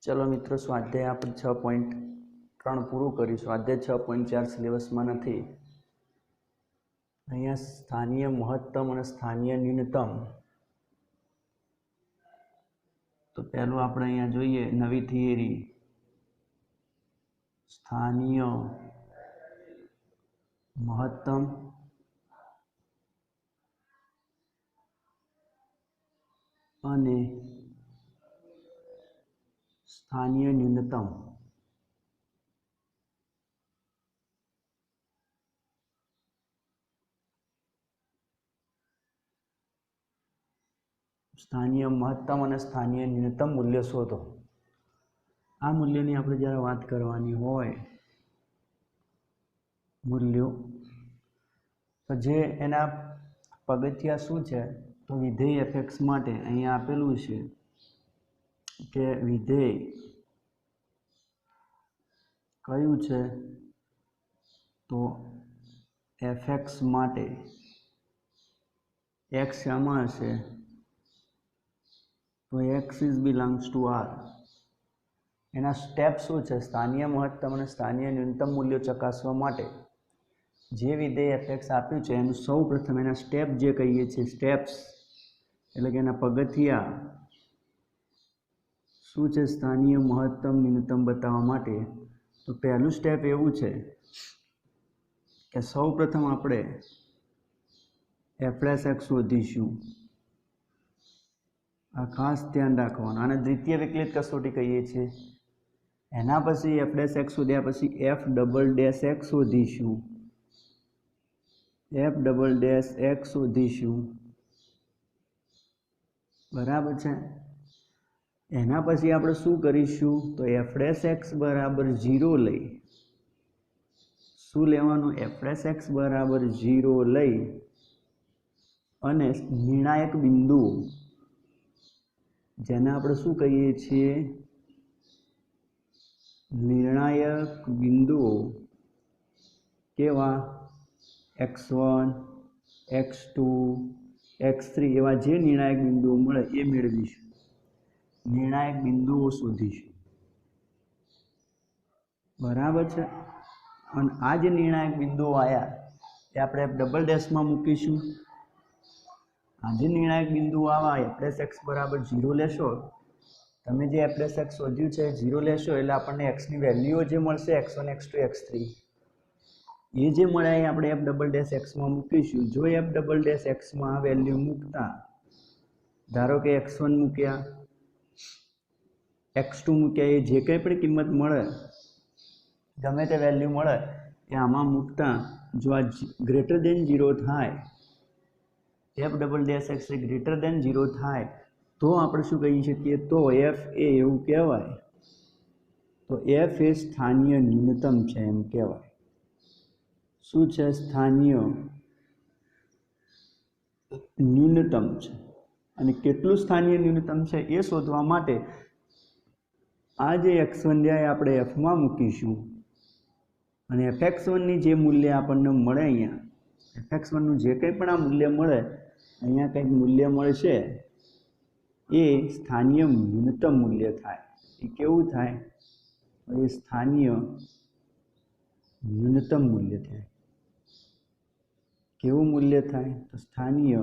चलो मित्रों, स्वाध्याय आप 6.3 पूરું કર્યું। स्वाध्याय 6.4 સિલેબસમાં નથી। અહીંયા સ્થાનીય મહત્તમ અને સ્થાનીય ન્યૂનતમ। તો પહેલું આપણે અહીંયા જોઈએ નવી થિયરી, સ્થાનીય મહત્તમ અને स्थानीय न्यूनतम। स्थानीय महत्तम और स्थानीय न्यूनतम मूल्य शोधो। आ मूल्यनी आपणे ज्यारे वात करवानी होय मूल्यों, तो जे एना पगथिया शुं छे, तो विधेय एफ(x) माटे अहींया आपेलुं छे के विधेय कयुं छे, तो एफ(x) माटे x शामां हशे, तो x is belongs to r। एना स्टेप शुं छे, स्थानीय महत्तम और स्थानीय न्यूनतम मूल्यों चकासवा माटे जे विधेय एफ(x) आप्युं छे एनुं सौ प्रथम एना स्टेप जे कहीए छीए स्टेप्स एटले के एना पगथिया शुं छे स्थानीय महत्तम न्यूनतम बताववा माटे। तो पहलुं स्टेप एवुं छे के सौ प्रथम आपणे f(x) शोधीशुं। आ खास ध्यान राखवानुं। आने द्वितीय विकलित कसोटी कहीए छीए। एना पछी f(x) शोध्या पछी f"(x) शोधीशुं। f"(x) शोधीशुं, बराबर छे। एना पछी आपणे शुं करीशुं, तो f(x) बराबर 0 लई शुं लेवानुं, f(x) बराबर 0 लई अने निर्णायक बिंदु जेने आपणे शुं कहीए छीए निर्णायक बिंदुओ केवा x1 x2 x3 एवा जे निर्णायक बिंदुओ मळे ए मेळवीशुं। निर्णायक बिंदुओ शोधीशुं, बराबर है। और आ जे निर्णायक बिंदुओ आया ए आपणे f" में मूकीशुं। आ जे निर्णायक बिंदुओ आवा f(x) बराबर 0 लेशो, तमे जे f(x) शोध्युं छे 0 लेशो एटले आपणने x ની વેલ્યુઓ जे मळशे x1 x2 x3 ए जे मळे ए आपणे f"x में मूकीशुं। जो f"x में आ वेल्यू मूकता धारो के x1 मूक्या x2 मूक्या ए जे कंई पण किंमत मळे गमे ते वेल्यू मळे ए आमां मूकता जो आ ग्रेटर देन 0 थाय f"x ग्रेटर देन 0 थाय तो आपणे शुं कही शकीए, तो f ए एवुं कहेवाय, तो f ए स्थानीय न्यूनतम छे एम कहेवाय। शुं छे, स्थानीय न्यूनतम छे। अने केटलुं स्थानीय न्यूनतम छे ए शोधवा माटे आ जे x1 जे आपणे f में मूकीशुं अने f(x1) नी जे मूल्य आपणने मळे अहींया f(x1) नुं जे कंई पण आ मूल्य मळे अहींया कंईक मूल्य मळशे ए स्थानीय न्यूनतम मूल्य थाय। ए केवुं थाय, ए स्थानीय न्यूनतम मूल्य थाय। केवुं मूल्य थाय, तो स्थानीय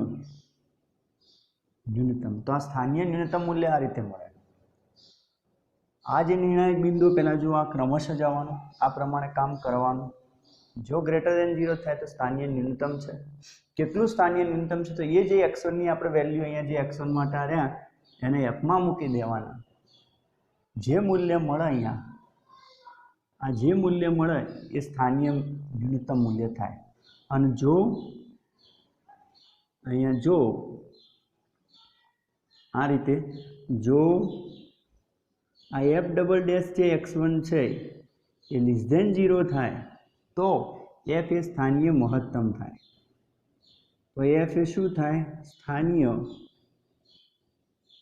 न्यूनतम। तो आ स्थानीय न्यूनतम मूल्य आ रीते मळे। आ जे निर्णायक बिंदु पहला जो आ क्रमशः जवानुं, आ प्रमाणे काम करवानुं। जो ग्रेटर देन 0 थाय तो स्थानीय न्यूनतम छे। केटलुं स्थानीय न्यूनतम छे, तो ये जे x1 नी आपणे वेल्यू अहींया जे x1 माटे आर्या एने f में मूकी देवाना। जे मूल्य मळे अहींया आ जे मूल्य मळे ए स्थानीय न्यूनतम मूल्य थाय। अने जो अहींया जो आ रीते जो आ f" जे x1 छे ए लेस देन 0 थाय तो f ए स्थानीय महत्तम थाय। तो f ए शुं थाय, स्थानीय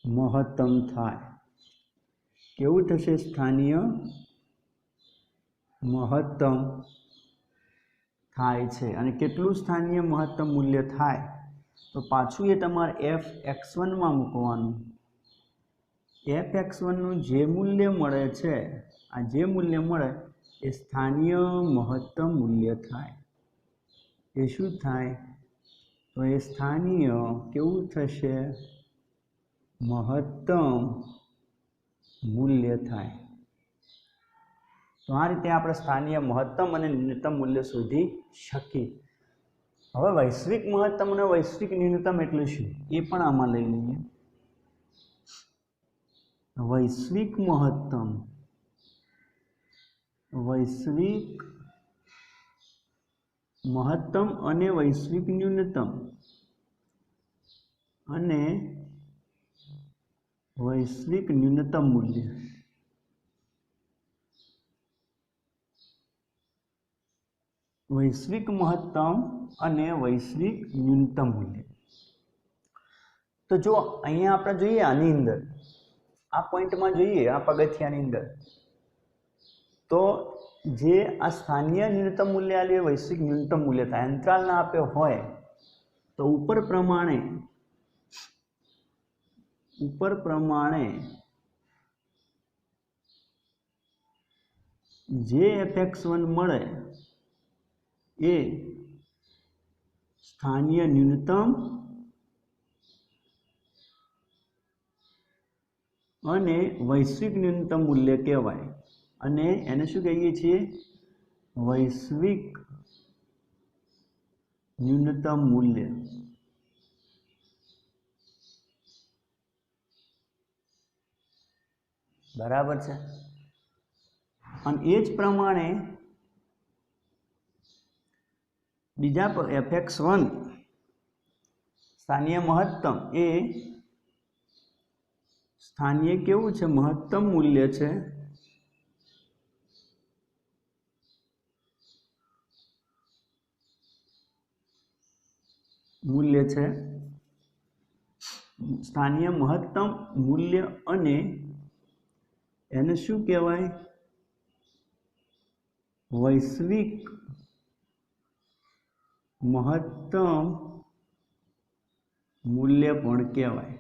महत्तम थाय। केवुं थशे, स्थानीय महत्तम थाय छे। अने केटलुं स्थानीय महत्तम मूल्य थाय, तो पाछुं ए तमारे f(x1) में मूकवानुं। f(x1) નું જે મૂલ્ય મળે છે, આ જે મૂલ્ય મળે એ સ્થાનીય મહત્તમ મૂલ્ય થાય। એ શું થાય? તો એ સ્થાનીય કેવું થશે? મહત્તમ મૂલ્ય થાય। તો આ રીતે આપણે સ્થાનીય મહત્તમ અને ન્યૂનતમ મૂલ્ય શોધી શકીએ। હવે વૈશ્વિક મહત્તમ અને વૈશ્વિક ન્યૂનતમ એટલે શું એ પણ આમાં લઈ લઈએ। વૈશ્વિક મહત્તમ, વૈશ્વિક મહત્તમ અને વૈશ્વિક ન્યૂનતમ અને વૈશ્વિક ન્યૂનતમ મૂલ્ય। વૈશ્વિક મહત્તમ અને વૈશ્વિક ન્યૂનતમ મૂલ્ય। તો જો અહીંયા આપણે જોઈએ આની અંદર આ પોઈન્ટમાં જોઈએ આ પગથિયાની અંદર તો જે આ સ્થાનીય ન્યૂનતમ મૂલ્ય આલે વૈશ્વિક ન્યૂનતમ મૂલ્ય થાય। અંતરાલ ના આપ્યો હોય તો ઉપર પ્રમાણે જે f(x1) મળે એ સ્થાનીય ન્યૂનતમ અને વૈશ્વિક ન્યૂનતમ મૂલ્ય કહેવાય। અને એને શું કહીએ છીએ? વૈશ્વિક ન્યૂનતમ મૂલ્ય। બરાબર છે। અને એ જ પ્રમાણે બીજા f(x1) સ્થાનીય મહત્તમ એ સ્થાનીય કેવું છે? મહત્તમ મૂલ્ય છે। સ્થાનીય મહત્તમ મૂલ્ય અને એને શું કહેવાય? વૈશ્વિક મહત્તમ મૂલ્ય પણ કહેવાય।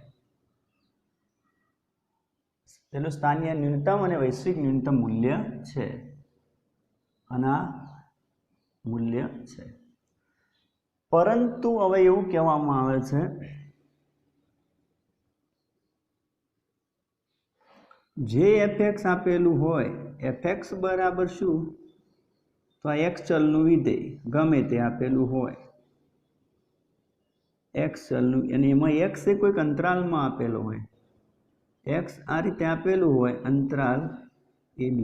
તેનું સ્થાનીય ન્યૂનતમ અને વૈશ્વિક ન્યૂનતમ મૂલ્ય છે અને આ મૂલ્ય છે। પરંતુ હવે એવું કહેવામાં આવે છે જે f(x) આપેલું હોય f(x) બરાબર શું? તો આ x ચલનું વિધેય ગમે તે આપેલું હોય x ચલનું અને એમાં x એ કોઈક અંતરાલમાં આપેલો હોય x આ રીતે આપેલું હોય અંતરાલ ab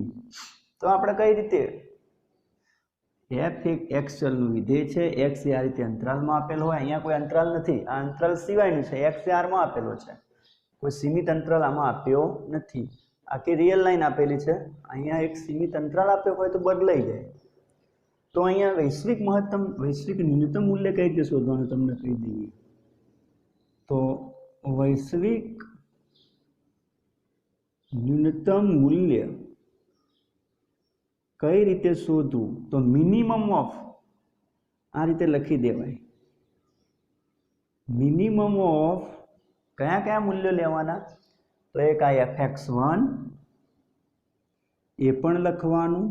તો આપણે કઈ રીતે f એક x ચલનું વિધેય છે x એ આ રીતે અંતરાલમાં આપેલો હોય અહીંયા કોઈ અંતરાલ નથી આ અંતરાલ સિવાયનું છે x એ r માં આપેલો છે કોઈ સીમિત અંતરાલ આમાં આપ્યો નથી આખી રિયલ લાઈન આપેલી છે અહીંયા એક સીમિત અંતરાલ આપ્યો હોય તો બદલાઈ જાય તો અહીંયા વૈશ્વિક મહત્તમ વૈશ્વિક ન્યૂનતમ મૂલ્ય કઈ રીતે શોધવાનું તમને કહી દઈએ તો વૈશ્વિક ન્યૂનતમ મૂલ્ય કઈ રીતે શોધવું તો મિનિમમ ઓફ આ રીતે લખી દેવાય મિનિમમ ઓફ કયા કયા મૂલ્યો લેવાના તો એક આ f(x1) એ પણ લખવાનું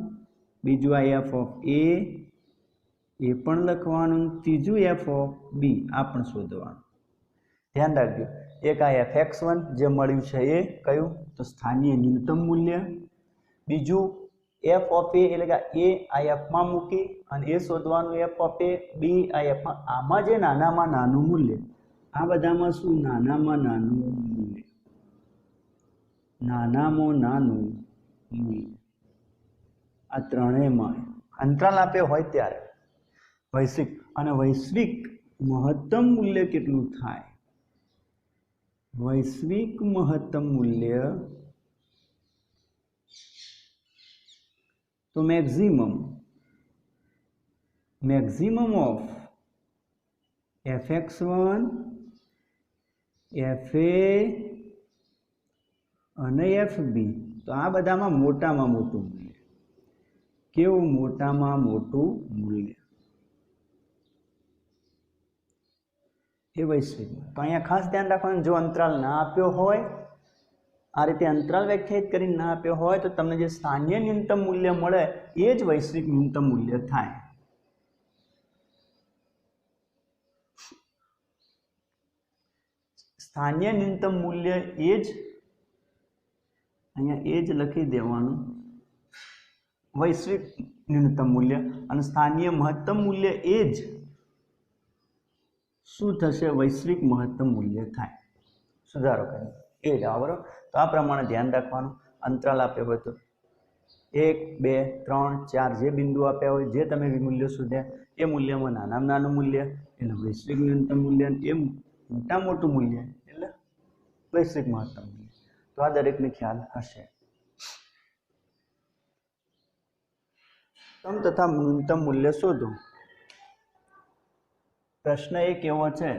બીજું આ f(a) એ પણ લખવાનું ત્રીજું f(b) આ પણ શોધવાનું ધ્યાન રાખજો એક આ f(x1) જે મળ્યું છે એ કયું તો સ્થાનીય ન્યૂનતમ મૂલ્ય બીજું f(a) એટલે કે a આ f માં મૂકી અને એ શોધવાનું f(a) b આ f માં આમાં જે નાનામાં નાનું મૂલ્ય આ બધામાં શું નાનામાં નાનું મૂલ્ય નાનામાં નાનું મૂલ્ય આ ત્રણેયમાં અંતરાલ આપ્યો હોય ત્યારે વૈશ્વિક અને વૈશ્વિક મહત્તમ મૂલ્ય કેટલું થાય વૈશ્વિક મહત્તમ મૂલ્ય તો મેક્સિમમ ઓફ f(x1) fa અને fb તો આ બધામાં મોટામાં મોટું મૂલ્ય કેવું મોટામાં મોટું મૂલ્ય એ વૈશ્વિક તો અહીંયા ખાસ ધ્યાન રાખવાનું જો અંતરાલ ના આપ્યો હોય આ રીતે અંતરાલ વ્યાખ્યાયિત કરીને ના આપ્યો હોય તો તમને જે સ્થાનીય ન્યૂનતમ મૂલ્ય મળે એ જ વૈશ્વિક ન્યૂનતમ મૂલ્ય થાય. સ્થાનીય ન્યૂનતમ મૂલ્ય એ જ અહીંયા એ જ લખી દેવાનું વૈશ્વિક ન્યૂનતમ મૂલ્ય, અને સ્થાનીય મહત્તમ મૂલ્ય એ જ શું થશે વૈશ્વિક મહત્તમ મૂલ્ય થાય. સુધારો કરે એ જ બરાબર. તો આ પ્રમાણે ધ્યાન રાખવાનું. અંતરાલ આપ્યો હોય તો 1, 2, 3, 4 જે બિંદુ આપ્યા હોય, જે તમે મૂલ્ય શોધ્યા એ મૂલ્યમાં નાનામાં નાનું મૂલ્ય એટલે વૈશ્વિક ન્યૂનતમ મૂલ્ય, એ મોટા મોટું મૂલ્ય એટલે વૈશ્વિક મહત્તમ મૂલ્ય. તો આ દરેકને ખ્યાલ હશે. તથા ન્યૂનતમ મૂલ્ય શોધો. પ્રશ્ન એક એવો છે,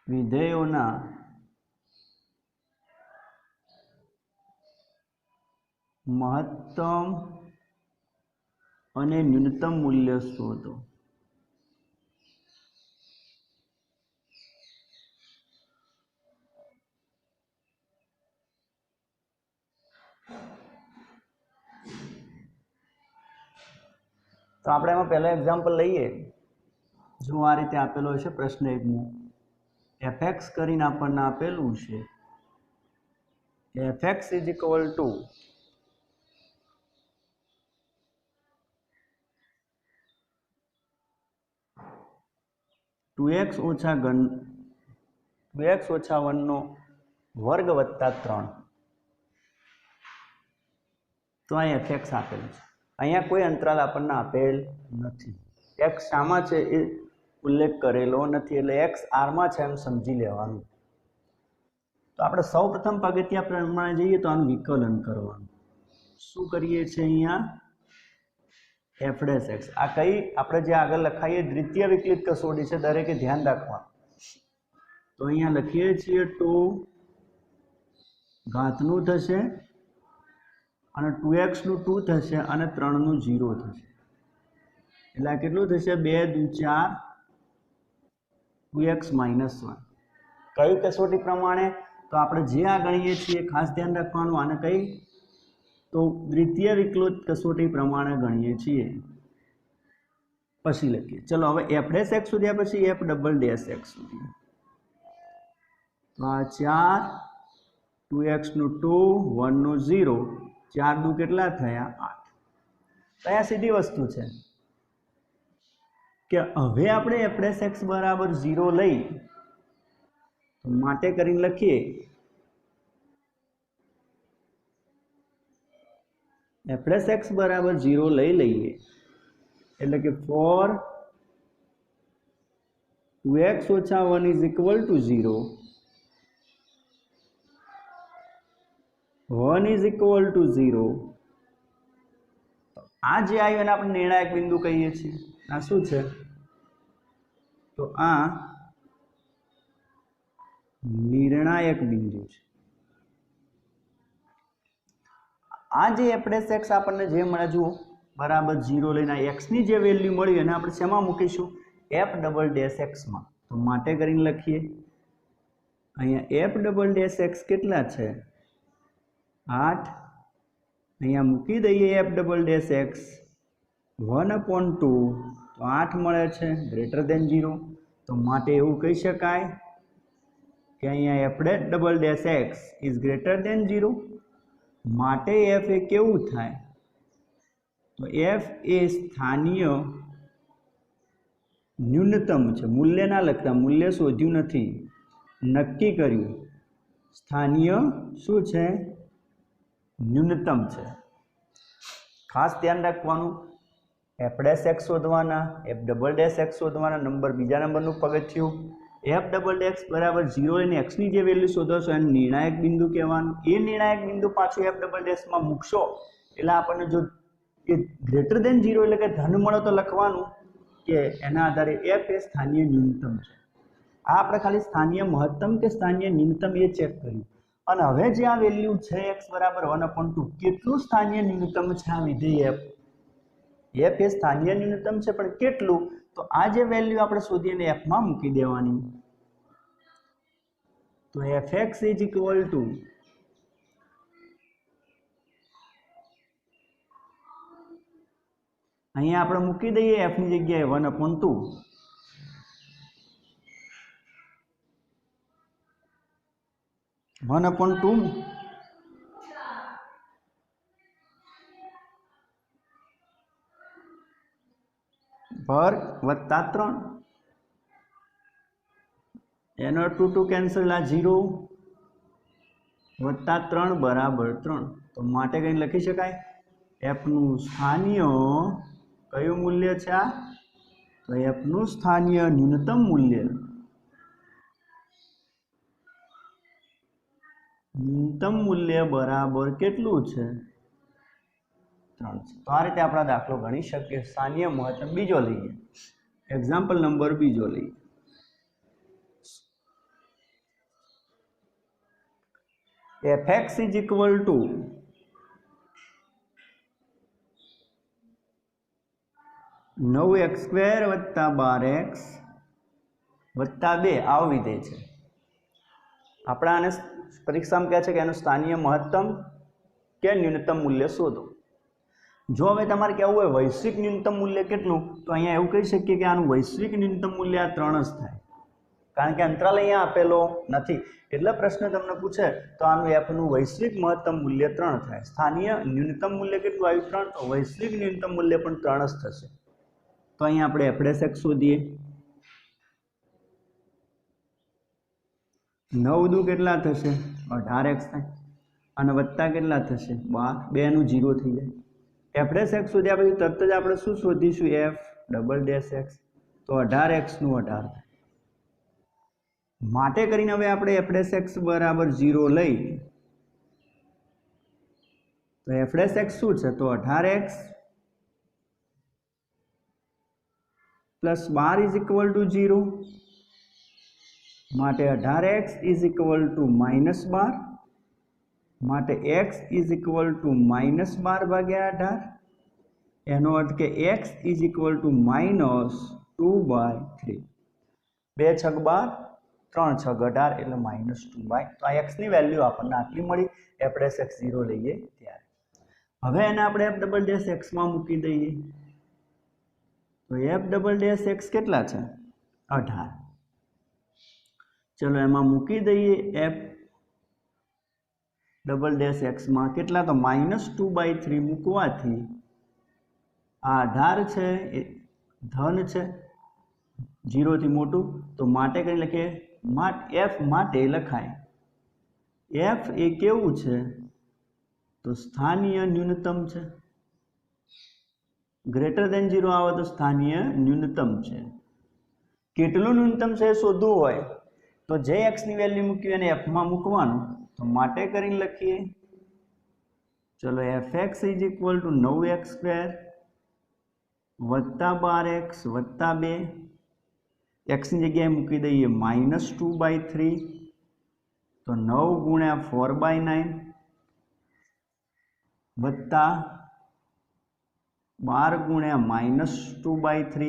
વિધેયોના મહત્તમ અને ન્યૂનતમ મૂલ્ય શોધો. તો આપણે એમાં પહેલા એક્ઝામ્પલ લઈએ. જો આ રીતે આપેલો છે પ્રશ્ન એકમાં, fx કરીને આપણને આપેલું છે fx = 2x - 1 નો વર્ગ વત્તા 3. તો અહીં fx આપેલું છે. અહીંયા કોઈ અંતરાલ આપણને આપેલ નથી. x શામાં છે એ ઉલ્લેખ કરેલો નથી, એટલે x r માં છે એમ સમજી લેવાનું. તો આપણે સૌ પ્રથમ પગથિયા પ્રમાણે જઈએ તો આનું વિકલન કરવાનું. શું કરીએ છીએ અહીંયા f'(x) આ કઈ આપણે જે આગળ લખાઈએ દ્વિતીય વિકલિત કસોટી છે, દરેકે ધ્યાન રાખવાનું. તો અહીંયા લખીએ છીએ 2 ઘાતનું થશે અને 2x નું 2 થશે અને 3 નું 0 થશે. એટલે આ કેટલું થશે 2 × 4 2x - 1. કઈ કસોટી પ્રમાણે? તો આપણે જે આ ગણીએ છીએ ખાસ ધ્યાન રાખવાનું. આને કઈ તો દ્વિતીય વિકલિત કસોટી પ્રમાણે ગણીએ છીએ. પછી લખીએ. ચલો હવે f'(x) શોધ્યા પછી f'(x) શોધીએ. તો આ 4 2x નું 2 1 નું 0 4 દુ કેટલા થયા 8. તો આ સીધી વસ્તુ છે કે હવે આપણે f'(x) બરાબર 0 લઈ તો માટે કરીને લખીએ f'(x) બરાબર 0 લઈ લઈએ એટલે કે 4 2x - 1 = 0 1 = 0. આ જે આવ્યું એને આપણે નિર્ણાયક બિંદુ કહીએ છીએ. આ શું છે? તો આ નિર્ણાયક બિંદુ છે. આ જે f'(x) આપણને જે મળે જુઓ બરાબર 0 લઈને x ની જે વેલ્યુ મળી એને આપણે શેમાં મૂકીશું f'(x) માં. તો માટે કરીને લખીએ અહીંયા f'(x) કેટલા છે 8. અહીંયા મૂકી દઈએ f'(x) 1/2 તો 8 મળે છે > 0. તો માટે એવું કહી શકાય કે અહીંયા f'(x) > 0. માટે f એ કેવું થાય? તો f એ સ્થાનીય ન્યૂનતમ છે. મૂલ્ય ના લખતા, મૂલ્ય શોધ્યું નથી, નક્કી કર્યું. સ્થાનીય શું છે? ન્યૂનતમ છે. ખાસ ધ્યાન રાખવાનું. f'(x) શોધવાના, f'(x) શોધવાના. નંબર બીજા નંબરનું પગથિયું f'(x) બરાબર 0 લઈને x ની જે વેલ્યુ શોધો છો એને નિર્ણાયક બિંદુ કહેવાનું. એ નિર્ણાયક બિંદુ પાછું f'(x) માં મૂકશો એટલે આપણને જો કે > 0 એટલે કે ધન મળે તો લખવાનું કે એના આધારે f એ સ્થાનીય ન્યૂનતમ છે. આ આપણે ખાલી સ્થાનીય મહત્તમ કે સ્થાનીય ન્યૂનતમ એ ચેક કર્યું. અને હવે જે આ વેલ્યુ છે x બરાબર 1/2 કેટલું સ્થાનીય ન્યૂનતમ છે આ વિધેય f? f એ સ્થાનીય ન્યૂનતમ છે પણ કેટલું? તો આ જે વેલ્યુ આપણે શોધીને f માં મૂકી દેવાની. तो f x is equal to અહીંયા આપણે મૂકી દઈએ એફ ની જગ્યાએ 1/2 1/2 વર્ગ વત્તા 3 એનો 2 2 કેન્સલ આ 0 વત્તા 3 બરાબર 3 તો માટે કંઈ લખી શકાય એફ નું સ્થાનીય કયું મૂલ્ય છે આ તો એફ નું સ્થાનીય ન્યૂનતમ મૂલ્ય બરાબર કેટલું છે 3 છે તો આ રીતે આપણે દાખલો ગણી શકીએ સ્થાનીય મહત્તમ બીજો લઈએ એક્ઝામ્પલ નંબર બીજો લઈએ fx is equal to 9x² વત્તા 12x વત્તા 2 આવો વિધેય છે આપણે આને પરીક્ષામાં કહે છે કે એનું સ્થાનીય મહત્તમ કે ન્યૂનતમ મૂલ્ય શોધો જો હવે તમારે કહેવું હોય વૈશ્વિક ન્યૂનતમ મૂલ્ય કેટલું તો અહીંયા એવું કહી શકીએ કે આનું વૈશ્વિક ન્યૂનતમ મૂલ્ય આ 3 જ થાય કારણ કે અંતરાલ અહીંયા આપેલો નથી એટલે પ્રશ્ન તમને પૂછે તો આનું એફનું વૈશ્વિક મહત્તમ મૂલ્ય 3 થાય સ્થાનીય ન્યૂનતમ મૂલ્ય કેટલું આવ્યું 3 તો વૈશ્વિક ન્યૂનતમ મૂલ્ય પણ 3 જ થશે તો અહીંયા આપણે f' શોધીએ 9 દુ કેટલા થશે 18x થાય અને વત્તા કેટલા થશે 12 2 નું 0 થઈ જાય f' શોધ્યા પછી તરત જ આપણે શું શોધીશું f'(x) તો 18x નું 18 થાય માટે કરીને હવે આપણે f' બરાબર 0 લઈ તો f' શું છે તો 18x plus 12 is equal to 0 માટે 18x ઇઝ ઇક્વલ ટુ -12 માટે x ઇઝ ઇક્વલ ટુ -12 ભાગ્યા 18 એનો અર્થ કે x ઇઝ ઇક્વલ ટુ -2/3 2 છગ 12 3 છગ 18 એટલે -2/, તો આ x ની વેલ્યુ આપણને આટલી મળી f' 0 લઈએ ત્યારે હવે એને આપણે f'(x) માં મૂકી દઈએ તો f'(x) કેટલા છે 18 ચલો એમાં મૂકી દઈએ f'(x) માં કેટલા તો -2/3 મૂકવાથી આ 18 છે એ ધન છે 0 થી મોટું તો માટે કરી લખીએ f માટે લખાય f એ કેવું છે તો સ્થાનીય ન્યૂનતમ છે >0 આવે તો સ્થાનીય ન્યૂનતમ છે કેટલું ન્યૂનતમ છે શોધવું હોય તો જે x ની વેલ્યુ મૂકી અને f માં મૂકવાનું તો માટે કરીને લખીએ ચલો fx is equal to 9x² વત્તા 12x વત્તા 2 x ની જગ્યાએ મૂકી દઈએ -2/3 તો 9 ગુણ્યા 4/9 વત્તા 12 ગુણ્યા -2/3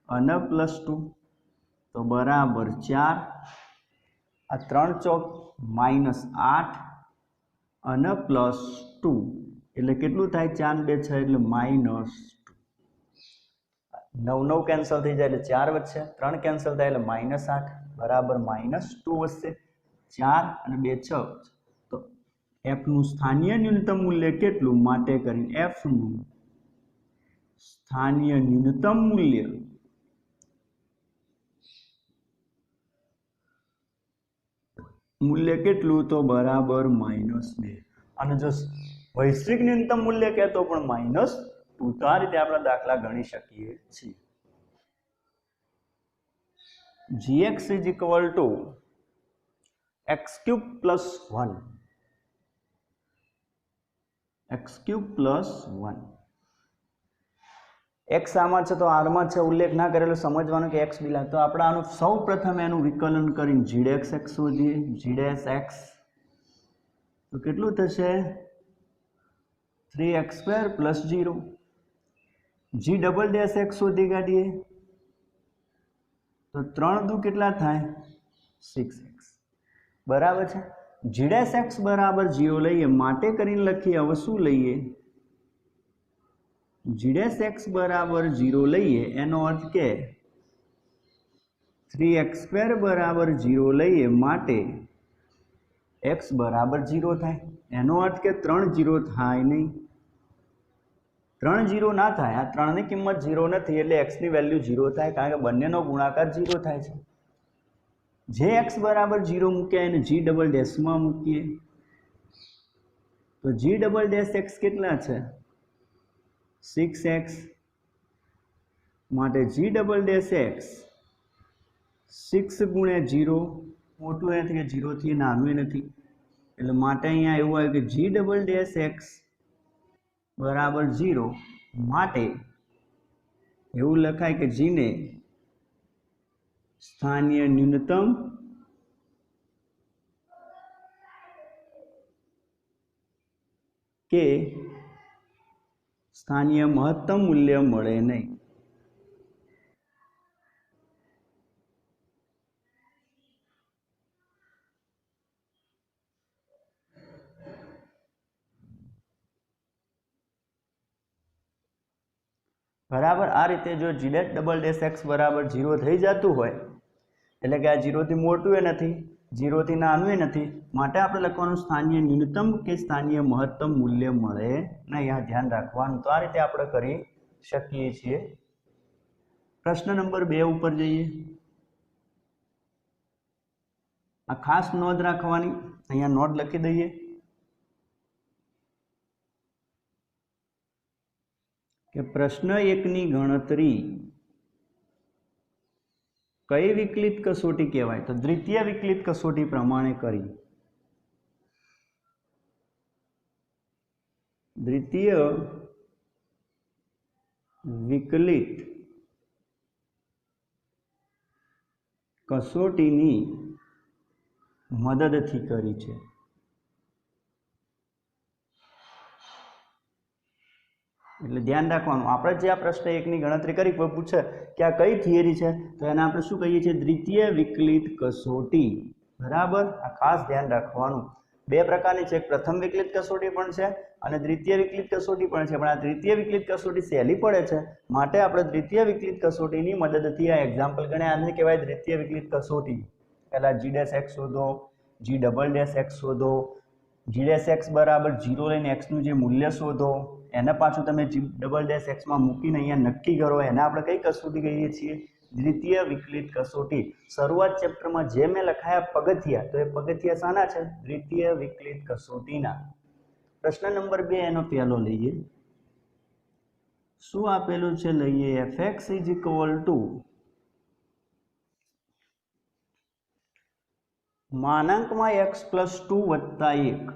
અને +2 તો બરાબર 4 આ 3 ચોક -8 અને +2 એટલે કેટલું થાય 4 2 6 એટલે -2 9 કેન્સલ થઈ જાય એટલે 4 વધશે 3 કેન્સલ થાય એટલે -8 બરાબર -2 વધશે 4 અને 2 6 તો f નું સ્થાનીય ન્યૂનતમ મૂલ્ય કેટલું માટે કરીને f નું સ્થાનીય ન્યૂનતમ મૂલ્ય કેટલું તો બરાબર -2 અને જો વૈશ્વિક ન્યૂનતમ મૂલ્ય કહેતો પણ -2 તો આ રીતે આપણે દાખલા ગણી શકીએ છીએ gx is equal to x³ + 1 x³ + 1 x આમાં છે તો r માં છે ઉલ્લેખ ના કરેલો સમજવાનું કે x બિલા તો આપણે આનું સૌ પ્રથમ એનું વિકલન કરીને gx શોધીએ gx તો કેટલું થશે 3x² + 0 g'(x) શોધી કાઢીએ તો 3 દુ કેટલા થાય 6x बराबर है। जी डैश एक्स बराबर 0 लईए माटे करीने लखीए हवे शुं लईए जी डैश एक्स बराबर 0 लईए एनो अर्थ के 3x² बराबर 0 लईए माटे x बराबर 0 थाय एनो अर्थ के 3 0 थाय नहीं 3 0 ना थाय आ 3 ની કિંમત 0 નથી એટલે x ની વેલ્યુ 0 થાય કારણ કે બંનેનો ગુણાકાર 0 થાય છે જે x બરાબર 0 મૂક્યા એને g ડબલ ડેશમાં મૂકીએ તો g ડબલ ડેશ x કેટલા છે 6x માટે g ડબલ ડેશ x 6 ગુણ્યા 0 મોટું નથી કે 0 થી નાનું નથી એટલે માટે અહીંયા એવું આવ્યું કે g ડબલ ડેશ x बराबर 0 माटे एवं लखाय कि जी ने स्थानीय न्यूनतम के स्थानीय महत्तम मूल्य मळे नहीं। बराबर आ रीते जो जी डैश डबल डैश एक्स बराबर 0 थई जतुं होय एटले के आ 0 थी मोटुं नथी 0 थी नानुं नथी माटे आपणे लखवानुं स्थानीय न्यूनतम के स्थानीय महत्तम मूल्य मळे नहीं। आ ध्यान राखवानुं। तो आ रीते आपणे करी शकीए छीए। प्रश्न नंबर 2 उपर जईए। आ खास नोंध राखवानी अहींया नोट लखी दईए कि प्रश्न 1 नी गणतरी कई विकलित कसोटी कहेवाय तो द्वितीय विकलित कसोटी प्रमाणे करी। द्वितीय विकलित कसोटीनी मददथी करी छे। એટલે ધ્યાન રાખવાનું આપણે જે આ પ્રશ્ન 1 ની ગણતરી કરી કોઈ પૂછે કે આ કઈ થિયરી છે તો એને આપણે શું કહીએ છીએ દ્વિતીય વિકલિત કસોટી। બરાબર આ ખાસ ધ્યાન રાખવાનું। બે પ્રકારની છે એક પ્રથમ વિકલિત કસોટી પણ છે અને દ્વિતીય વિકલિત કસોટી પણ છે પણ આ દ્વિતીય વિકલિત કસોટી સહેલી પડે છે માટે આપણે દ્વિતીય વિકલિત કસોટીની મદદથી આ એક્ઝામ્પલ ગણ્યા આને કહેવાય દ્વિતીય વિકલિત કસોટી। પહેલા g ડેશ x શોધો g ડબલ ડેશ x શોધો g ડેશ x બરાબર 0 લઈને x નું જે મૂલ્ય શોધો એને પાછું તમે g ડબલ ડેશ x માં મૂકીને અહીંયા નક્કી કરો એને આપણે કઈ કસોટી કહીએ છીએ દ્વિતીય વિકલિત કસોટી। શરૂઆત ચેપ્ટરમાં જે મેં લખાયા પગથિયા તો એ પગથિયા શાના છે દ્વિતીય વિકલિત કસોટીના। પ્રશ્ન નંબર 2 એનો પહેલો લઈએ શું આપેલું છે લઈએ fx = માનાંકમાં x + 2 + 1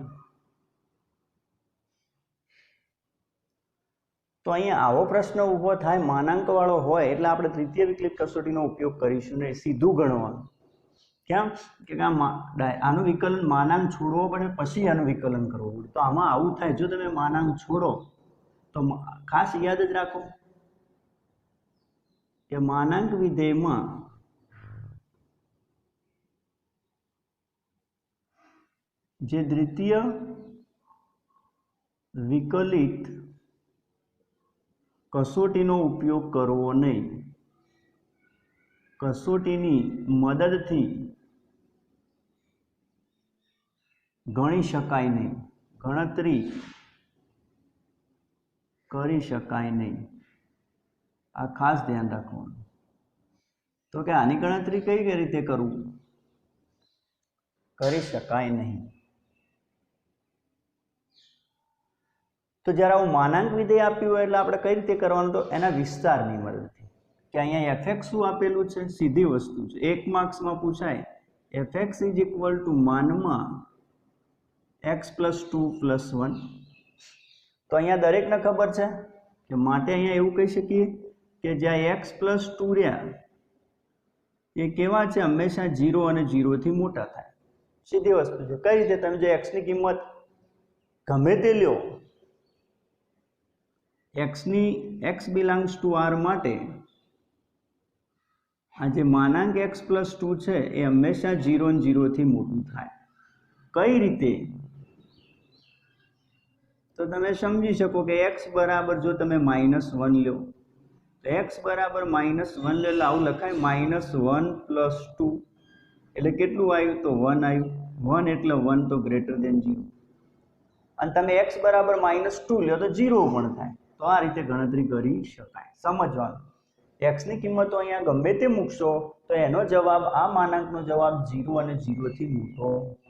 तो अहीं आवो प्रश्न उभो थाय मानांकवाळो होय एटले आपणे तृतीय विकलित कसोटीनो उपयोग करीशुं नहीं सीधुं गणवानुं केम के आनुं विकलन मानांक छोड़वो पड़े पछी आनुं विकलन करवुं पड़े तो आमां आवुं थाय जो तमे मानांक छोड़ो तो खास याद ज राखो के मानांक विधेयमां जे द्वितीय विकलित कसोटीनो उपयोग करवो नहीं कसोटीनी मददथी गणी शकाय नहीं गणतरी करी शकाय नहीं। आ खास ध्यान राखवानुं। तो के आनी गणतरी कई रीते करवुं करी शकाय नहीं। तो जरा आવું માનાંક વિધેય આપ્યું હોય એટલે આપણે કઈ રીતે કરવાનું તો એના વિસ્તારની મદદથી કે અહીંયા fx શું આપેલું છે સીધી વસ્તુ છે એક માર્ક્સમાં પૂછાય fx = માનમાં x + 2 + 1 તો અહીંયા દરેકને ખબર છે કે માટે અહીંયા એવું કહી શકીએ કે જ્યાં x + 2 રહ્યા એ કેવા છે હંમેશા 0 અને 0 થી મોટા થાય સીધી વસ્તુ છે કઈ રીતે તમે જે x ની કિંમત ગમે તે લ્યો x ની x belongs to r माटे आ जे मानांक x + 2 छे ए हमेशा 0 અને 0 થી મોટું થાય કઈ રીતે? તો તમે સમજી શકો કે x બરાબર જો તમે -1 લો તો x બરાબર -1 લે એટલે આવું લખાય -1 + 2 એટલે કેટલું આવ્યું? તો 1 આવ્યું. 1 એટલે 1 તો ગ્રેટર દેન 0. અને તમે x બરાબર -2 લો તો 0 પણ થાય. તો આ રીતે ગણતરી કરી શકાય. સમજવાનું, x ની કિંમતો અહીંયા ગમે તે મૂકશો તો એનો જવાબ આ માનાંકનો જવાબ 0 અને 0 થી મોટો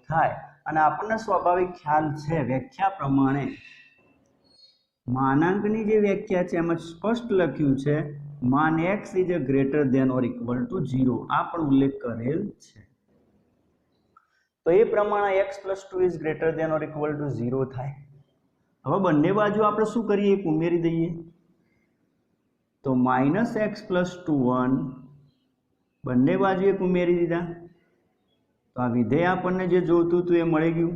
થાય. અને આપણને સ્વાભાવિક ખ્યાલ છે વ્યાખ્યા પ્રમાણે માનાંકની જે વ્યાખ્યા છે એમાં સ્પષ્ટ લખ્યું છે માન x is greater than or equal to 0. આ પણ ઉલ્લેખ કરેલ છે. તો એ પ્રમાણે x + 2 is greater than or equal to 0 થાય. હવે બંને બાજુ આપણે શું કરીએ? એક ઉમેરી દઈએ. તો -x + 2 1 બંને બાજુ એક ઉમેરી દીધા. તો આ વિધેય આપણને જે જોઈતું હતું એ મળી ગયું.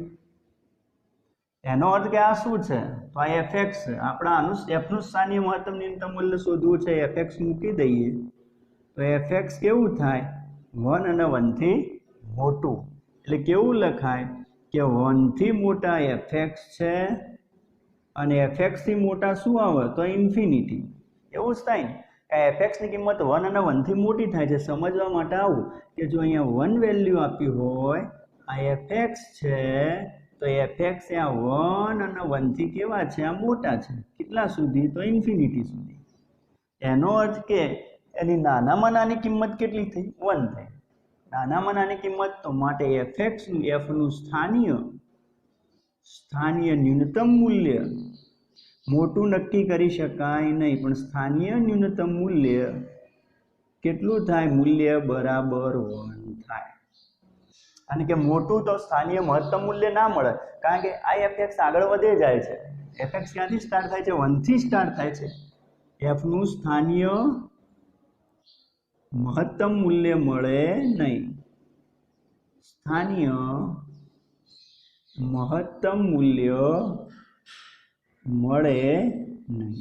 એનો અર્થ કે આ શું છે? તો આ fx છે. આપણે આનું f નું સ્થાનીય મહત્તમ ન્યૂનતમ મૂલ્ય શોધવું છે. fx મૂકી દઈએ તો fx કેવું થાય? 1 અને 1 થી મોટું. એટલે કેવું લખાય કે 1 થી મોટા fx છે અને fx થી મોટા શું આવે? તો ઇન્ફિનિટી. એવું જ થાય ને કે fx ની કિંમત 1 અને 1 થી મોટી થાય છે. સમજવા માટે આવું કે જો અહીંયા 1 વેલ્યુ આપી હોય, આ fx છે તો fx આ 1 અને 1 થી કેવા છે? આ મોટા છે. કેટલા સુધી? તો ઇન્ફિનિટી સુધી. એનો અર્થ કે એની નાનામાં નાની કિંમત કેટલી થઈ? 1 થઈ. નાનામાં નાની કિંમત તો માટે fx નું f નું સ્થાનીય ન્યૂનતમ મૂલ્ય મોટું નક્કી કરી શકાય નહીં, પણ સ્થાનીય ન્યૂનતમ મૂલ્ય કેટલું થાય? મૂલ્ય બરાબર 1 થાય. અને કે મોટું તો સ્થાનીય મહત્તમ મૂલ્ય ના મળે, કારણ કે આ fx આગળ વધે જાય છે. fx ક્યાંથી સ્ટાર્ટ થાય છે? 1 થી સ્ટાર્ટ થાય છે. f નું સ્થાનીય મહત્તમ મૂલ્ય મળે નહીં. સ્થાનીય મહત્તમ મૂલ્ય મળે નહીં.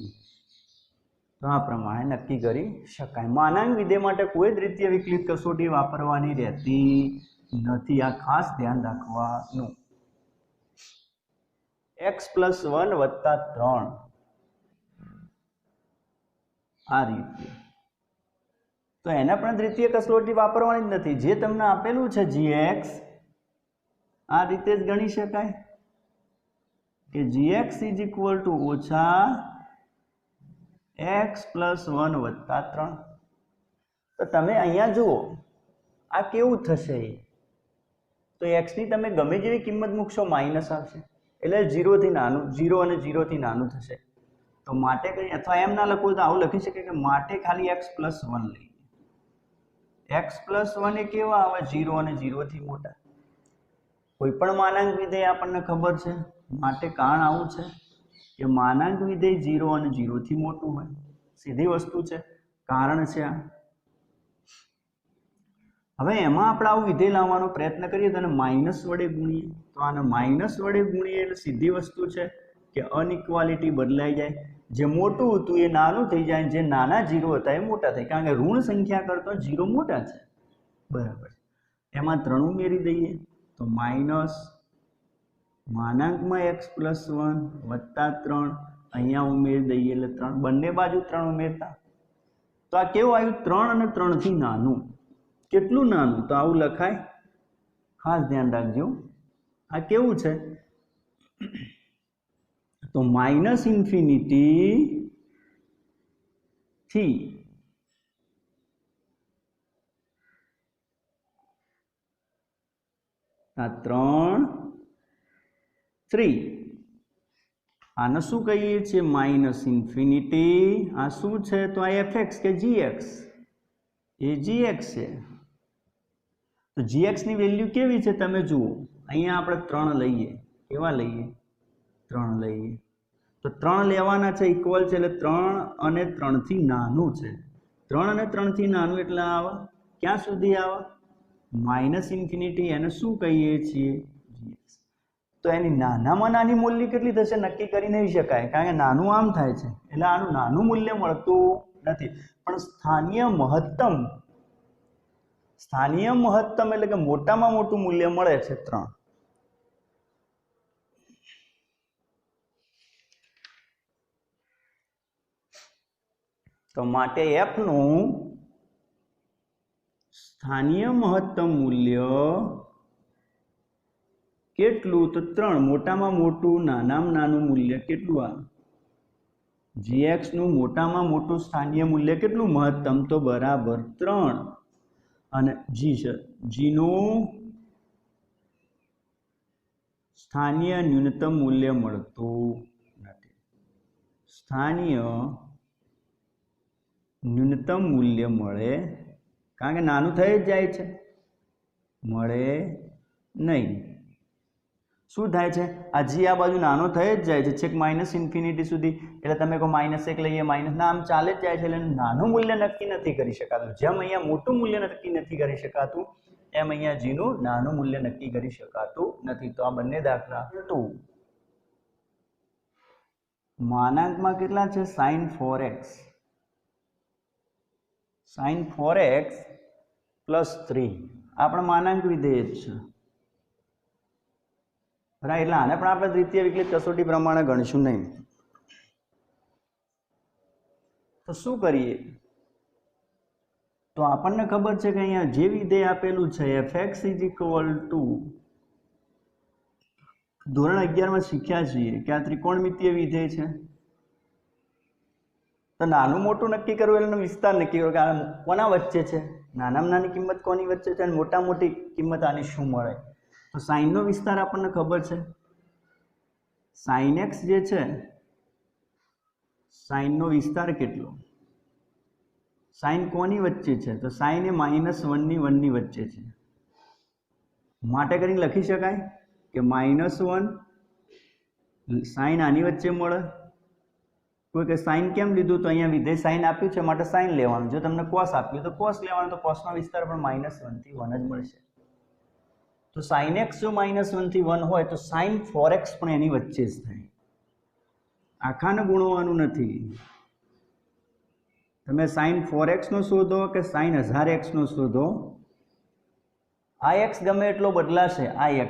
તો આ પ્રમાણે નક્કી કરી શકાય. માનાંક વિધેય માટે કોઈ દ્વિતીય વિકલિત કસોટી વાપરવાની રહેતી નથી. આ ખાસ ધ્યાન રાખવાનું. x + 1 + 3 આ રીતે. તો એને પણ દ્વિતીય કસોટી વાપરવાની જ નથી. જે તમને આપેલું છે gx આ રીતે જ ગણી શકાય કે gx = -x + 1 + 3. તો તમે અહીંયા જુઓ આ કેવું થશે? તો x ની તમે ગમે જેવી કિંમત મૂકશો માઇનસ આવશે. એટલે 0 થી નાનું, 0 અને 0 થી નાનું થશે. તો માટે કઈ અથવા એમ ના લખવું તો આવું લખી શકે કે માટે ખાલી x + 1 લઈએ. x + 1 એ કેવા આવે? 0 અને 0 થી મોટા. કોઈ પણ માનાંક વિધેય આપણને ખબર છે માટે કારણ આવું છે કે માનાંક વિધેય 0 અને 0 થી મોટું હોય. સીધી વસ્તુ છે, કારણ છે આ. હવે એમાં આપણે આવું વિધેય લાવવાનો પ્રયત્ન કરીએ તો માઇનસ વડે ગુણીએ. તો આને માઇનસ વડે ગુણીએ એટલે સીધી વસ્તુ છે કે અનઇક્વાલિટી બદલાઈ જાય. જે મોટું હતું એ નાનું થઈ જાય, જે નાના 0 હતા એ મોટા થાય, કારણ કે ઋણ સંખ્યા કરતા 0 મોટા છે. બરાબર. એમાં 3 ઉમેરી દઈએ તો માઇનસ માનાંકમાં x + 1 + 3 અહીંયા ઉમેરી દઈએ એટલે 3. બંને બાજુ 3 ઉમેરતા તો આ કેવું આવ્યું? 3 અને 3 થી નાનું. કેટલું નાનું? તો આવું લખાય. ખાસ ધ્યાન રાખજો. આ કેવું છે? તો -∞ થી આ 3 3. આને શું કહીએ છીએ? -∞. આ શું છે? તો આ fx કે gx એ gx છે. તો gx ની વેલ્યુ કેવી છે તમે જુઓ. અહીંયા આપણે 3 લઈએ. કેવા લઈએ? 3 લઈએ. તો 3 લેવાના છે, ઇક્વલ છે, એટલે 3 અને 3 થી નાનું છે. 3 અને 3 થી નાનું એટલે આવે ક્યાં સુધી આવે? -∞. એને શું કહીએ છીએ? gx. તો એની નાનામાં નાની મૂલ્ય કેટલી થશે નક્કી કરી નહીં શકાય, કારણ કે નાનું આમ થાય છે એટલે આનું નાનું મૂલ્ય મળતું નથી. પણ સ્થાનીય મહત્તમ એટલે કે મોટામાં મોટું મૂલ્ય મળે છે 3. તો માટે એફ નું સ્થાનીય મહત્તમ મૂલ્ય કેટલું? તો 3. મોટામાં મોટું નાનામાં નાનું મૂલ્ય કેટલું આવે? gx નું મોટામાં મોટું સ્થાનીય મૂલ્ય કેટલું? મહત્તમ, તો બરાબર 3. અને g છે, g નું સ્થાનીય ન્યૂનતમ મૂલ્ય મળતું નથી. સ્થાનીય ન્યૂનતમ મૂલ્ય મળે, કારણ કે નાનું થઈ જ જાય છે, મળે નહીં. શું થાય છે? આ જી આ બાજુ નાનો થઈ જ જાય છે છેક -ઇન્ફિનિટી સુધી, એટલે તમે કહો -1 લઈએ, માઇનસ ના, આમ ચાલે જ જાય છે, એટલે નાનું મૂલ્ય નક્કી નથી કરી શકાતું. જેમ અહીંયા મોટું મૂલ્ય નક્કી નથી કરી શકાતું, એમ અહીંયા જીનું નાનું મૂલ્ય નક્કી કરી શકાતું નથી. તો આ બંને દાખલા 2 માનાંકમાં કેટલા છે? sin 4x, sin 4x + 3 આપણે માનાંક વિધેય જ છે, રાઈટ? એટલે આને પણ આપણે દ્વિતીય વિકલિત કસોટી પ્રમાણે ગણીશું નહીં. તો શું કરીએ? તો આપણને ખબર છે કે અહીંયા જે વિધેય આપેલું છે fx = ધોરણ 11માં શીખ્યા છીએ કે આ ત્રિકોણમિતીય વિધેય છે. તો નાનું મોટું નક્કી કરવું એટલે વિસ્તાર નક્કી કરવો કે આ કોના વચ્ચે છે, નાનામાં નાની કિંમત કોની વચ્ચે છે અને મોટા મોટી કિંમત આની શું મળે. તો સાઈનનો વિસ્તાર આપણને ખબર છે, sin x જે છે, સાઈનનો વિસ્તાર કેટલો? સાઈન કોની વચ્ચે છે? તો સાઈન એ -1 ની 1 ની વચ્ચે છે, માટે કરીને લખી શકાય કે -1 સાઈન આની વચ્ચે મળે. કોઈ કે સાઈન કેમ લીધું? તો અહીંયા વિધેય સાઈન આપ્યું છે માટે સાઈન લેવાનું. જો તમને કોસ આપ્યું તો કોસ લેવાનું, તો કોસનો વિસ્તાર પણ -1 થી 1 જ મળશે. તો sin x જો -1 થી 1 હોય તો sin 4x પણ એની વચ્ચે જ થાય. આખાને ગુણવાનું નથી. તમે sin 4x નો શોધો કે sin 1000x નો શોધો, આ x ગમે એટલો બદલાશે, આ x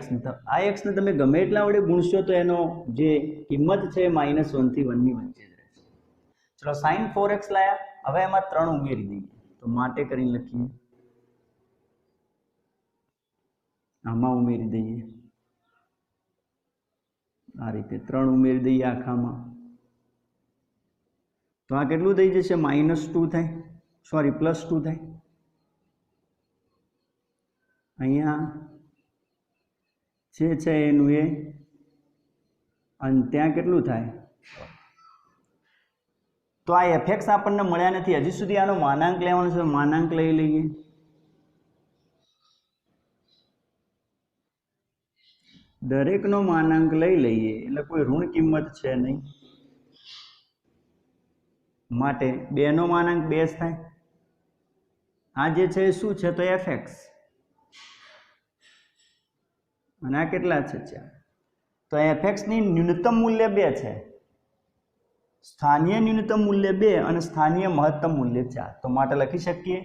ને તમે ગમે એટલા વડે ગુણશો તો એનો જે કિંમત છે -1 થી 1 ની વચ્ચે જ રહેશે. ચલો sin 4x લાયા, હવે એમાં 3 ઉમેરી દઈએ. તો માટે કરીને લખીએ, આમાં ઉમેરી દઈએ, આ રીતે 3 ઉમેરી દઈએ આખામાં. તો આ કેટલું થઈ જશે? -2 થાય, સોરી +2 થાય. અહીંયા જે છે એનું એ, અને ત્યાં કેટલું થાય? તો આ fx આપણને મળ્યા નથી, હજી સુધી આનો માનાંક લેવાનો છે. માનાંક લઈ લઈએ. દરેકનો માનાંક લઈ લઈએ એટલે કોઈ ઋણ કિંમત છે નહીં, માટે 2 નો માનાંક 2 જ થાય. આ જે છે એ શું છે? તો fx, અને આ કેટલા છે? 4. તો fx ની ન્યૂનતમ મૂલ્ય 2 છે, સ્થાનીય ન્યૂનતમ મૂલ્ય 2 અને સ્થાનીય મહત્તમ મૂલ્ય 4. તો માટે લખી શકીએ,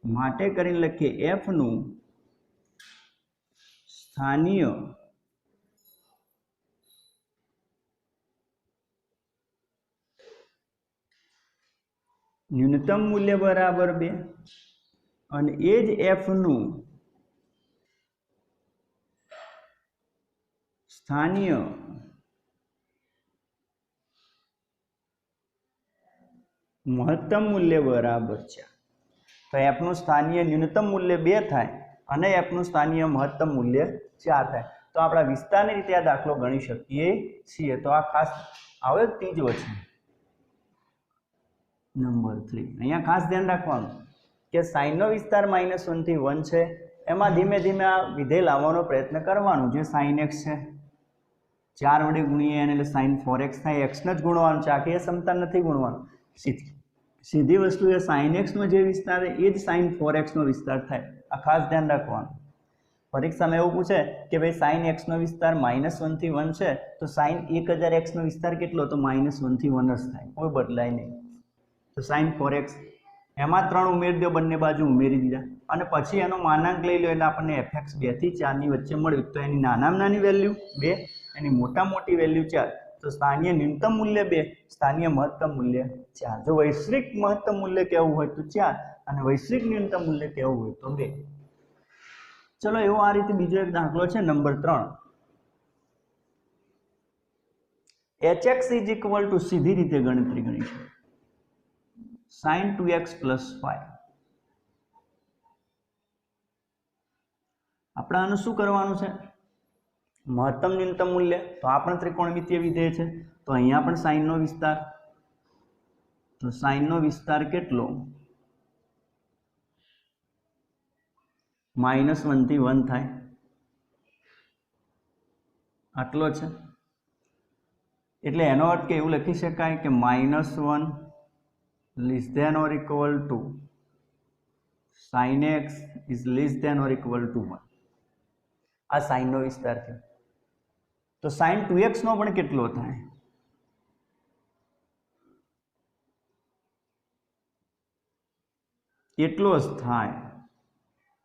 માટે કરીને લખીએ f નું સ્થાનીય ન્યૂનતમ મૂલ્ય બરાબર 2 અને એ જ f નું સ્થાનીય મહત્તમ મૂલ્ય બરાબર 4. તો f નું સ્થાનીય ન્યૂનતમ મૂલ્ય 2 થાય અને f નું સ્થાનીય મહત્તમ મૂલ્ય 4 થાય. તો આપણા વિસ્તારની રીતે આ દાખલો ગણી શકીએ છીએ. તો આ ખાસ હવે ત્રીજો છે, નંબર 3. અહીંયા ખાસ ધ્યાન રાખવાનું કે સાઈનનો વિસ્તાર -1 થી 1 છે, એમાં ધીમે ધીમે આ વિધેય લાવવાનો પ્રયત્ન કરવાનો. જે sin x છે, 4 વડે ગુણીએ એને એટલે sin 4x થાય, x ને જ ગુણવાનું છે, આખી ક્ષમતા નથી ગુણવાનું. સીધી વસ્તુ એ sin x નો જે વિસ્તાર એ જ sin 4x નો વિસ્તાર થાય. આ ખાસ ધ્યાન રાખવાનું. પરીક્ષામાં એવું પૂછે કે ભાઈ sin x નો વિસ્તાર -1 થી 1 છે, તો sin 1000x નો વિસ્તાર કેટલો? તો -1 થી 1 જ થાય, કોઈ બદલાય નહીં. તો sin 4x એમાં 3 ઉમેરી દો, બંને બાજુ ઉમેરી દીધા, અને પછી એનો માનાંક લઈ લો એટલે આપણને fx 2 થી 4 ની વચ્ચે મળ્યું. તો એની નાનામાં નાની વેલ્યુ 2, એની મોટા મોટી વેલ્યુ 4. तो स्थानीय न्यूनतम मूल्य 2, स्थानीय महत्तम मूल्य 4। जो वैश्विक महत्तम मूल्य कहेવું હોય तो 4 અને વૈશ્વિક ન્યૂનતમ મૂલ્ય કહેવું હોય તો 2। चलो एवो आ रीते बीजो एक दाखलो है number 3। hx is equal to सीधी रीते गणतरी गणी sin 2x + 5। આપણે આનું શું કરવાનું છે? મહત્તમ ન્યૂનતમ મૂલ્ય તો આ પણ ત્રિકોણમિતીય વિધેય છે, તો અહીંયા પણ sin નો વિસ્તાર, તો sin નો વિસ્તાર કેટલો? -1 થી 1 થાય આટલો છે। એટલે એનો અર્થ કે એવું લખી શકાય કે -1 < sin x is < 1। આ sin નો વિસ્તાર છે। તો sin 2x નો પણ કેટલો થાય? એટલો જ થાય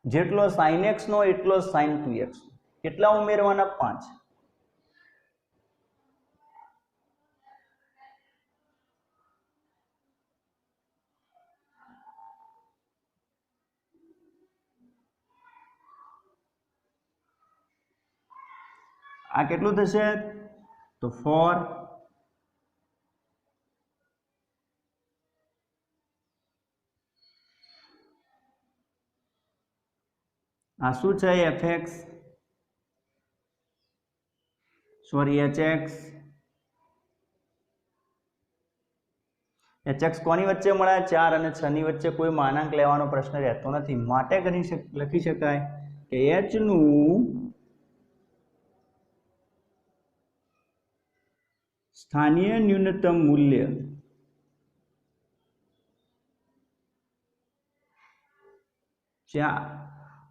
જેટલો sin x નો એટલો sin 2x। કેટલા ઉમેરવાના? 5। આ કેટલું થશે? તો 4 આ શું છે? fx sorry hx। hx કોની વચ્ચે મળે? 4 અને 6 ની વચ્ચે કોઈ માનાંક લેવાનો પ્રશ્ન રહેતો નથી, માટે લખી શકાય કે h નું स्थानीय न्यूनतम मूल्य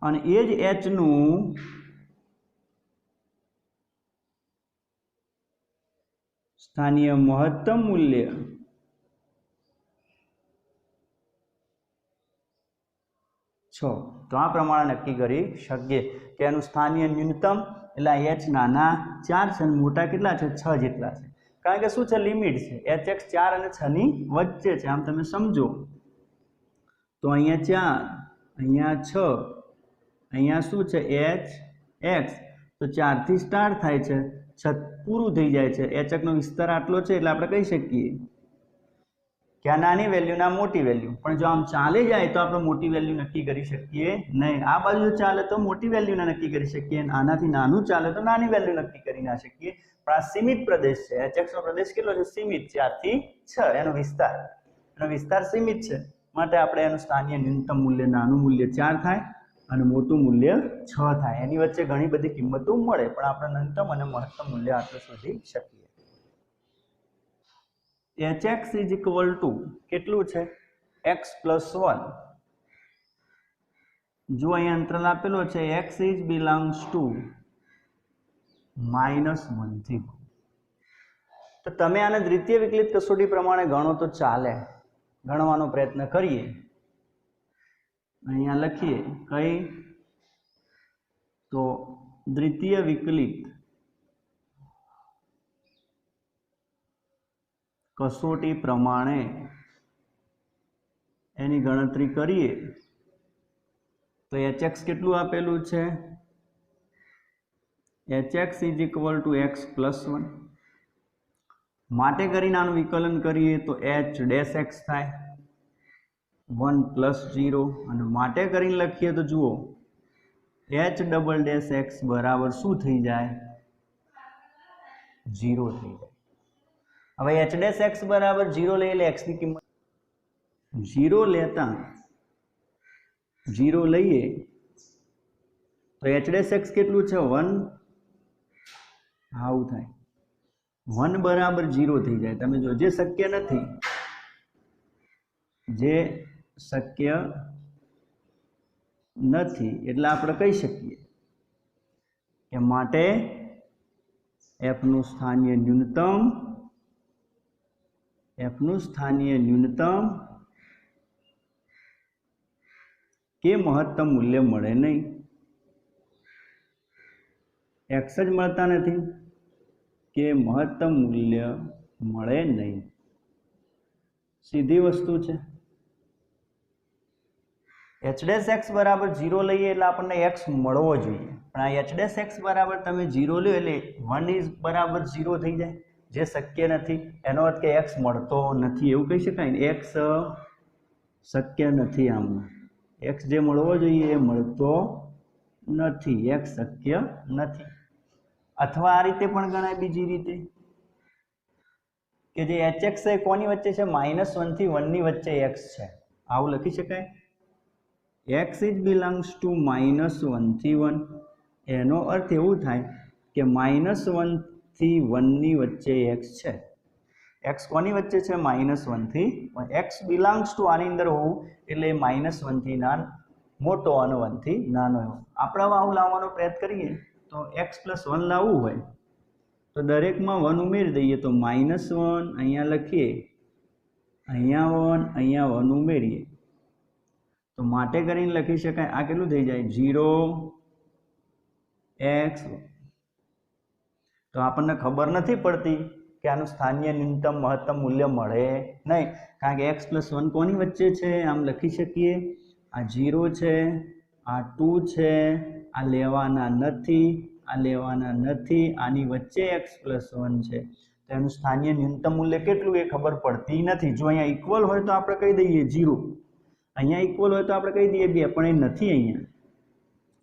અને એ જ h નું स्थानीय महत्तम मूल्य 6। तो आ प्रमाणे नक्की करी શકીએ કે એનું સ્થાનીય ન્યૂનતમ એટલે h નાના 4 છે અને મોટા કેટલા છે? 6 જેટલા છે। કારણ કે શું છે? લિમિટ છે। hx 4 અને 6 ની વચ્ચે છે, આમ તમે સમજો। તો અહીંયા 4, અહીંયા 6, અહીંયા શું છે? hx। તો 4 થી સ્ટાર્ટ થાય છે, 6 પૂરું થઈ જાય છે। hx નો વિસ્તાર આટલો છે એટલે આપણે કહી શકીએ કે આ નાની વેલ્યુ ના મોટી વેલ્યુ। પણ જો આમ ચાલે જાય તો આપણે મોટી વેલ્યુ નક્કી કરી શકીએ નહીં। આ બાજુ ચાલે તો મોટી વેલ્યુ ના નક્કી કરી શકીએ, આનાથી નાનું ચાલે તો નાની વેલ્યુ નક્કી કરી ના શકીએ। પણ આ સીમિત પ્રદેશ છે। hx નો પ્રદેશ કેટલો છે? સીમિત, 4 થી 6 એનો વિસ્તાર સીમિત છે, માટે આપણે એનું સ્થાનીય ન્યૂનતમ મૂલ્ય નાનું મૂલ્ય 4 થાય અને મોટું મૂલ્ય 6 થાય। એની વચ્ચે ઘણી બધી કિંમતો મળે, પણ આપણે ન્યૂનતમ અને મહત્તમ મૂલ્ય આટલું શોધી શકીએ। hx is equal to કેટલું છે? x + 1। જો અહીં અંતરાલ આપેલો છે x is belongs to -1 થી 1। તો તમે આને દ્વિતીય વિકલિત કસોટી પ્રમાણે ગણો તો ચાલે। ગણવાનો પ્રયત્ન કરીએ। અહીંયા લખીએ કઈ? તો દ્વિતીય વિકલિત कसोटी प्रमाणे एनी गणतरी करिए तो hx केटलू आपेलू छे? hx is equal to x + 1। माटे करीने आनुं विकलन करिए तो h डैश x थाय 1 + 0 अने माटे करीने लखीए तो जुओ h डबल डैश x बराबर शुं थई जाय? 0 थई जाय। હવે h ડેશ x બરાબર 0 લઈએ એટલે x ની કિંમત 0 લેતા 0 લઈએ તો h ડેશ x કેટલું છે? 1। આવું થાય 1 બરાબર 0 થઈ જાય। તમે જો જે શક્ય નથી, એટલે આપણે કહી શકીએ કે માટે f નું સ્થાનીય न्यूनतम के महत्तम मूल्य मळे नहीं। एक्स ज मळता नथी કે મહત્તમ મૂલ્ય મળે નહીં. સીધી વસ્તુ છે. h ડેશ x બરાબર 0 લઈએ એટલે આપણને x મળવો જોઈએ, પણ આ h ડેશ x બરાબર તમે 0 લ્યો એટલે 1 ઇઝ બરાબર 0 થઈ જાય, જે શક્ય નથી. એનો અર્થ કે x મળતો નથી એવું કહી શકાય ને. x શક્ય નથી. આમાં x જે મળવો જોઈએ એ મળતો નથી, x શક્ય નથી. અથવા આ રીતે પણ ગણાય, બીજી રીતે કે જે hx એ કોની વચ્ચે છે? -1 થી 1 ની વચ્ચે x છે, આવું લખી શકાય. x ઇઝ બિલોંગ્સ ટુ -1 થી 1. એનો અર્થ એવું થાય કે -1 થી 1 ની વચ્ચે x છે. x કોની વચ્ચે છે? -1 થી 1. x બિલોંગ્સ ટુ આની અંદર હોવું એટલે -1 થી મોટો અને 1 થી નાનો એવો. આપણે આવું લાવવાનો પ્રયત્ન કરીએ તો x + 1 લાવવું હોય તો દરેકમાં 1 ઉમેરી દઈએ તો -1 અહીંયા લખીએ, અહીંયા 1, અહીંયા 1 ઉમેરીએ તો માટે કરીને લખી શકાય. આ કેટલું થઈ જાય? 0x. તો આપણને ખબર નથી પડતી કે આનું સ્થાનીય ન્યૂનતમ મહત્તમ મૂલ્ય મળે નહીં, કારણ કે x + 1 કોની વચ્ચે છે? આમ લખી શકીએ, આ 0 છે, આ 2 છે, આ લેવાના નથી, આ લેવાના નથી, આની વચ્ચે x + 1 છે. તો એનું સ્થાનીય ન્યૂનતમ મૂલ્ય કેટલું એ ખબર પડતી નથી. જો અહીંયા ઇક્વલ હોય તો આપણે કહી દઈએ 0, અહીંયા ઇક્વલ હોય તો આપણે કહી દઈએ 2, પણ એ નથી અહીંયા.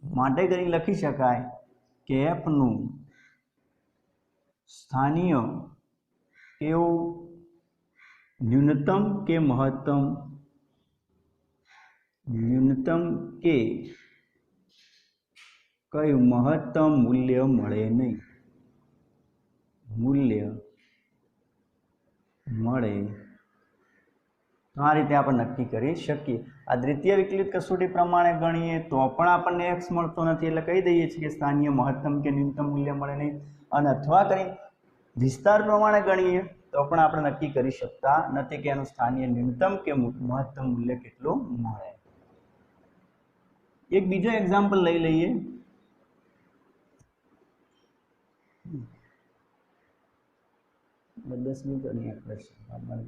માટે કરીને લખી શકાય કે f નું સ્થાનીય કેવું ન્યૂનતમ કે મહત્તમ, ન્યૂનતમ કે કયું મહત્તમ મૂલ્ય મળે નહીં, મૂલ્ય મળે. તો આ રીતે આપણે નક્કી કરી શકીએ. આ દ્વિતીય વિકલિત કસોટી પ્રમાણે ગણીએ તો પણ આપણને x મળતો નથી એટલે કહી દઈએ છીએ કે સ્થાનીય મહત્તમ કે ન્યૂનતમ મૂલ્ય મળે નહીં. અને અથવા કરી વિસ્તાર પ્રમાણે ગણીએ તો પણ આપણે નક્કી કરી શકતા નથી કે એનું સ્થાનીય ન્યૂનતમ કે મહત્તમ મૂલ્ય કેટલું મળે. એક બીજો એક્ઝામ્પલ લઈ લઈએ. 10મી ગણીએ આપણે.